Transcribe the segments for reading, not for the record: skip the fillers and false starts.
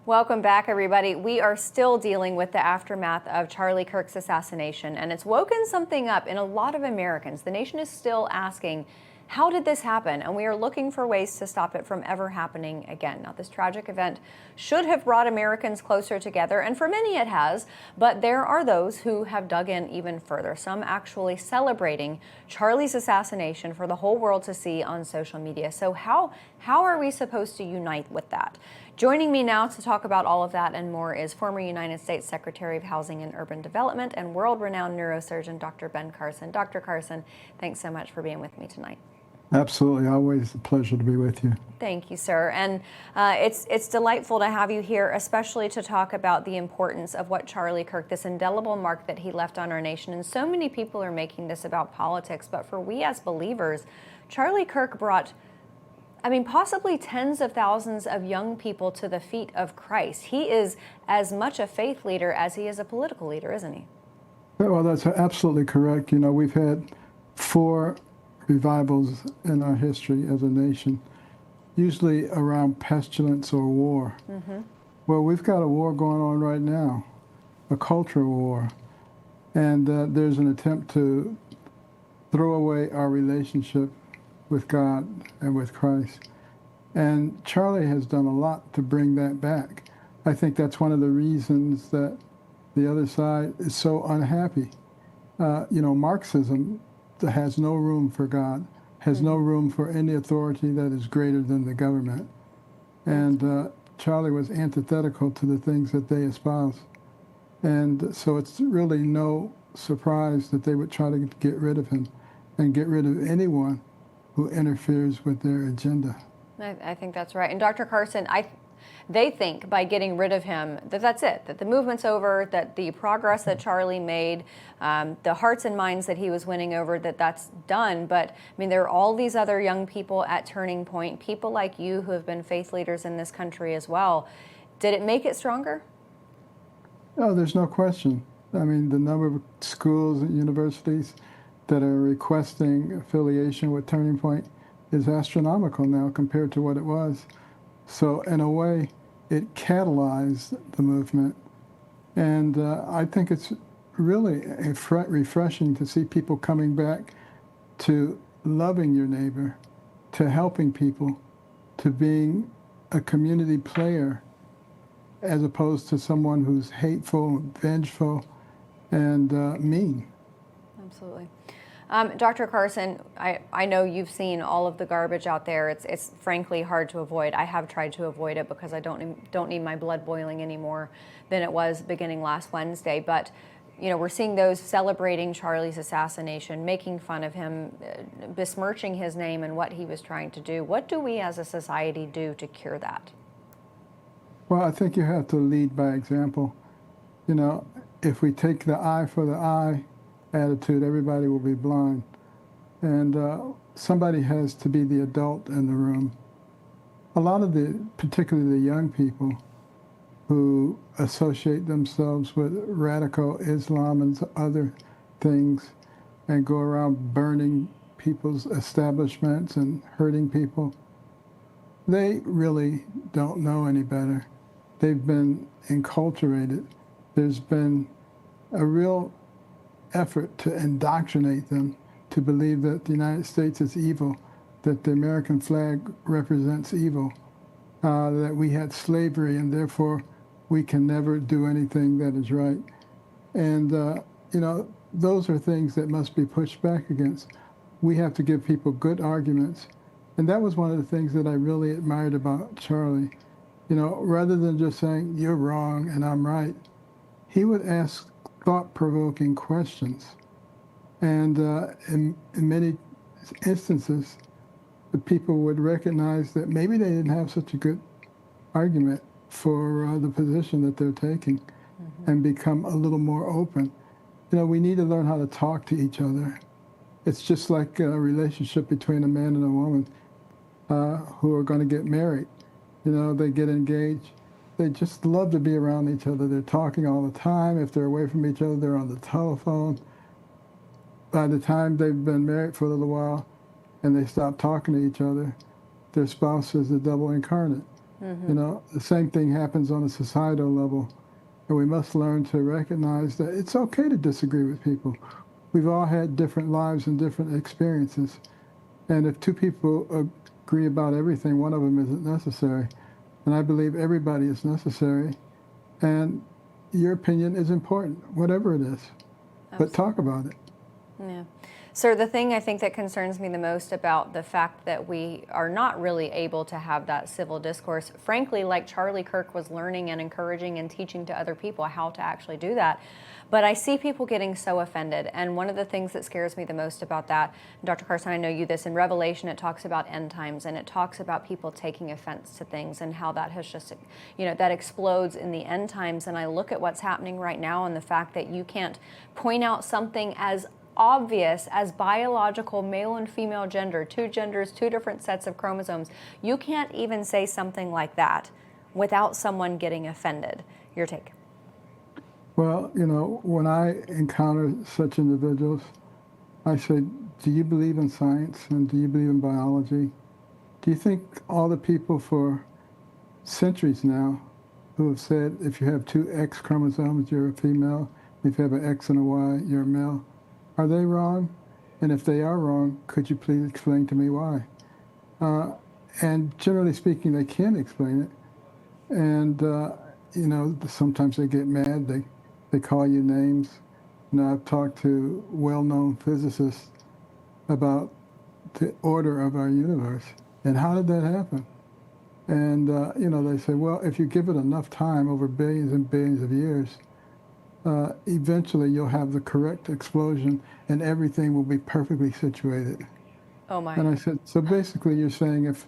Welcome back, everybody. We are still dealing with the aftermath of Charlie Kirk's assassination, and it's woken something up in a lot of Americans. The nation is still asking, how did this happen? And we are looking for ways to stop it from ever happening again. Now, this tragic event should have brought Americans closer together, and for many it has, but there are those who have dug in even further, some actually celebrating Charlie's assassination for the whole world to see on social media. So how are we supposed to unite with that? Joining me now to talk about all of that and more is former United States Secretary of Housing and Urban Development and world-renowned neurosurgeon, Dr. Ben Carson. Dr. Carson, thanks so much for being with me tonight. Absolutely. Always a pleasure to be with you. Thank you, sir. And it's delightful to have you here, especially to talk about the importance of what Charlie Kirk, this indelible mark that he left on our nation. And so many people are making this about politics, but for we as believers, Charlie Kirk brought, possibly tens of thousands of young people to the feet of Christ. He is as much a faith leader as he is a political leader, isn't he? Well, that's absolutely correct. You know, we've had 4 revivals in our history as a nation, usually around pestilence or war. Mm-hmm. Well, we've got a war going on right now, a cultural war, and there's an attempt to throw away our relationship with God and with Christ. And Charlie has done a lot to bring that back. I think that's one of the reasons that the other side is so unhappy. Marxism has no room for God, has no room for any authority that is greater than the government. And Charlie was antithetical to the things that they espouse. And so it's really no surprise that they would try to get rid of him and get rid of anyone who interferes with their agenda. I think that's right. And Dr. Carson, they think by getting rid of him that's it, that the movement's over, that the progress that Charlie made, the hearts and minds that he was winning over, that's done. But there are all these other young people at Turning Point, people like you who have been faith leaders in this country as well. Did it make it stronger? Oh, there's no question. The number of schools and universities that are requesting affiliation with Turning Point is astronomical now compared to what it was. So in a way, it catalyzed the movement. And I think it's really refreshing to see people coming back to loving your neighbor, to helping people, to being a community player, as opposed to someone who's hateful, vengeful, and mean. Absolutely. Dr. Carson, I know you've seen all of the garbage out there. It's frankly hard to avoid. I have tried to avoid it because I don't need my blood boiling any more than it was beginning last Wednesday. But we're seeing those celebrating Charlie's assassination, making fun of him, besmirching his name and what he was trying to do. What do we as a society do to cure that? Well, I think you have to lead by example. If we take the eye for the eye attitude, everybody will be blind. And somebody has to be the adult in the room. A lot of particularly the young people who associate themselves with radical Islam and other things and go around burning people's establishments and hurting people, they really don't know any better. They've been enculturated. There's been a real effort to indoctrinate them to believe that the United States is evil, that the American flag represents evil, that we had slavery and therefore we can never do anything that is right. And, those are things that must be pushed back against. We have to give people good arguments. And that was one of the things that I really admired about Charlie. Rather than just saying, you're wrong and I'm right, he would ask thought-provoking questions. And in many instances, the people would recognize that maybe they didn't have such a good argument for the position that they're taking, and become a little more open. We need to learn how to talk to each other. It's just like a relationship between a man and a woman who are going to get married. They get engaged. They just love to be around each other. They're talking all the time. If they're away from each other, they're on the telephone. By the time they've been married for a little while and they stop talking to each other, their spouse is the devil incarnate. You know, the same thing happens on a societal level. And we must learn to recognize that it's okay to disagree with people. We've all had different lives and different experiences. And if two people agree about everything, one of them isn't necessary. And I believe everybody is necessary. And your opinion is important, whatever it is. Absolutely. But talk about it. Yeah. Sir, the thing I think that concerns me the most about the fact that we are not really able to have that civil discourse, frankly, like Charlie Kirk was learning and encouraging and teaching to other people how to actually do that. But I see people getting so offended. And one of the things that scares me the most about that, Dr. Carson, I know you this, in Revelation, it talks about end times, and it talks about people taking offense to things and how that has just, you know, that explodes in the end times. And I look at what's happening right now and the fact that you can't point out something as obvious as biological male and female gender, two genders, two different sets of chromosomes. You can't even say something like that without someone getting offended. Your take? Well, you know, when I encounter such individuals, I say, do you believe in science and do you believe in biology? Do you think all the people for centuries now who have said if you have two X chromosomes, you're a female, if you have an X and a Y, you're a male, are they wrong? And if they are wrong, could you please explain to me why? And generally speaking, they can explain it. And, you know, sometimes they get mad. They call you names. You know, I've talked to well-known physicists about the order of our universe. And how did that happen? And, you know, they say, well, if you give it enough time over billions and billions of years, eventually you'll have the correct explosion and everything will be perfectly situated. Oh my. And I said, so basically you're saying if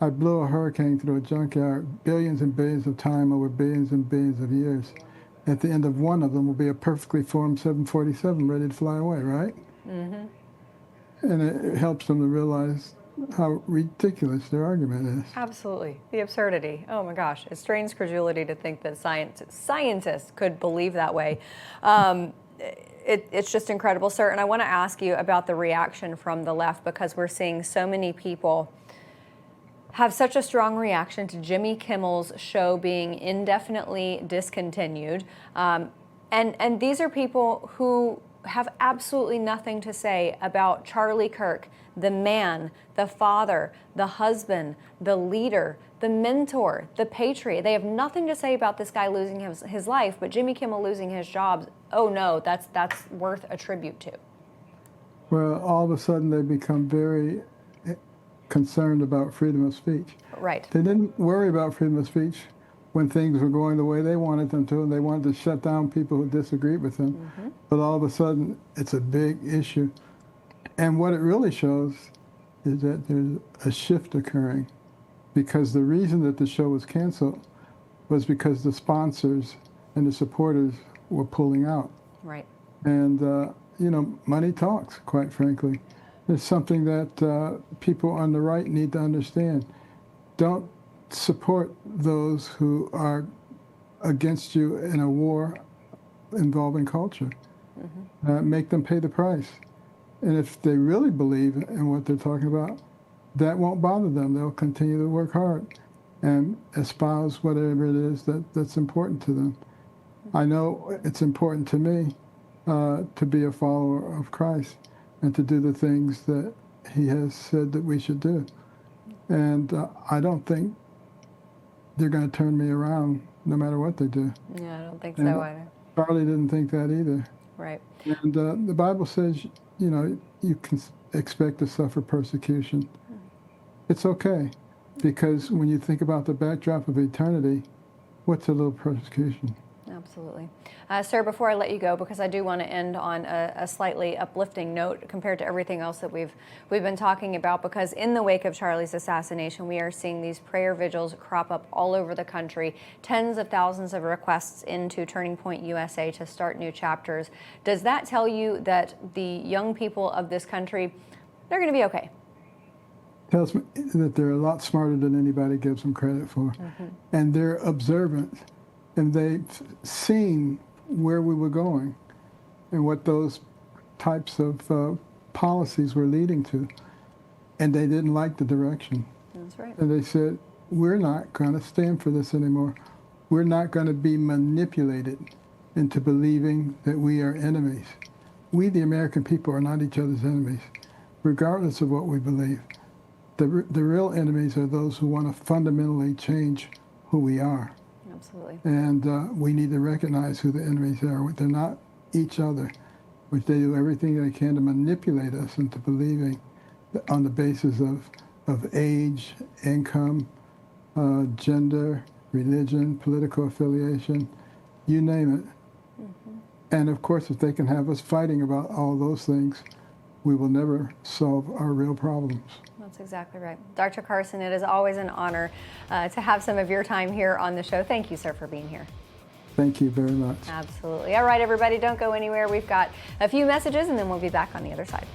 I blow a hurricane through a junkyard, billions and billions of time over billions and billions of years, at the end of one of them will be a perfectly formed 747 ready to fly away, right? Mm-hmm. And it helps them to realize how ridiculous their argument is. Absolutely. The absurdity. Oh my gosh. It strains credulity to think that scientists could believe that way. It's just incredible, sir. And I want to ask you about the reaction from the left, because we're seeing so many people have such a strong reaction to Jimmy Kimmel's show being indefinitely discontinued. And these are people who have absolutely nothing to say about Charlie Kirk, the man, the father, the husband, the leader, the mentor, the patriot. They have nothing to say about this guy losing his life, but Jimmy Kimmel losing his job, oh no, that's worth a tribute to. Well, all of a sudden they become very concerned about freedom of speech. Right. They didn't worry about freedom of speech when things were going the way they wanted them to, and they wanted to shut down people who disagreed with them. Mm-hmm. But all of a sudden, it's a big issue. And what it really shows is that there's a shift occurring, because the reason that the show was canceled was because the sponsors and the supporters were pulling out. Right. And, you know, money talks, quite frankly. It's something that people on the right need to understand. Don't support those who are against you in a war involving culture. Mm-hmm. Make them pay the price. And if they really believe in what they're talking about, that won't bother them. They'll continue to work hard and espouse whatever it is that's important to them. Mm-hmm. I know it's important to me to be a follower of Christ and to do the things that he has said that we should do. And I don't think they're going to turn me around no matter what they do. Yeah, I don't think so either. Charlie didn't think that either. Right. And the Bible says, you know, you can expect to suffer persecution. Mm-hmm. It's okay, because when you think about the backdrop of eternity, what's a little persecution? Absolutely. Sir, before I let you go, because I do want to end on a slightly uplifting note compared to everything else that we've been talking about, because in the wake of Charlie's assassination, we are seeing these prayer vigils crop up all over the country, tens of thousands of requests into Turning Point USA to start new chapters. Does that tell you that the young people of this country, they're going to be okay? Tells me that they're a lot smarter than anybody gives them credit for. Mm-hmm. And they're observant. And they've seen where we were going and what those types of policies were leading to. And they didn't like the direction. That's right. And they said, we're not going to stand for this anymore. We're not going to be manipulated into believing that we are enemies. We, the American people, are not each other's enemies, regardless of what we believe. The real enemies are those who want to fundamentally change who we are. Absolutely. And we need to recognize who the enemies are. They're not each other, which they do everything they can to manipulate us into believing on the basis of age, income, gender, religion, political affiliation, you name it. Mm-hmm. And of course, if they can have us fighting about all those things, we will never solve our real problems. That's exactly right. Dr. Carson, it is always an honor to have some of your time here on the show. Thank you, sir, for being here. Thank you very much. Absolutely. All right, everybody, don't go anywhere. We've got a few messages, and then we'll be back on the other side.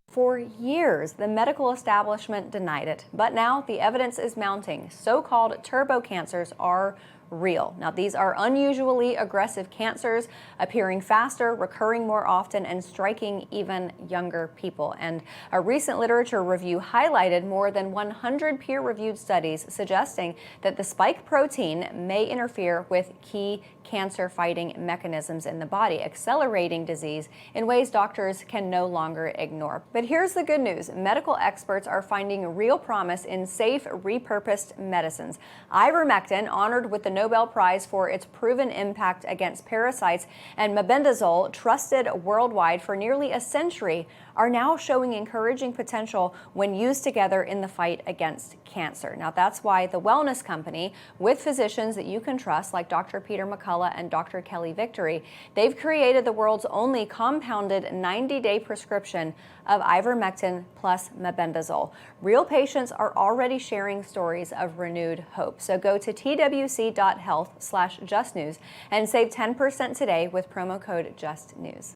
For years, the medical establishment denied it, but now the evidence is mounting. So-called turbo cancers are real. Now, these are unusually aggressive cancers, appearing faster, recurring more often, and striking even younger people. And a recent literature review highlighted more than 100 peer-reviewed studies suggesting that the spike protein may interfere with key cancer-fighting mechanisms in the body, accelerating disease in ways doctors can no longer ignore. But here's the good news. Medical experts are finding real promise in safe, repurposed medicines. Ivermectin, honored with the Nobel Prize for its proven impact against parasites, and mebendazole, trusted worldwide for nearly a century, are now showing encouraging potential when used together in the fight against cancer. Now, that's why the Wellness Company, with physicians that you can trust, like Dr. Peter McCullough and Dr. Kelly Victory, they've created the world's only compounded 90-day prescription of ivermectin plus mebendazole. Real patients are already sharing stories of renewed hope. So go to twc.health/justnews and save 10% today with promo code JUSTNEWS.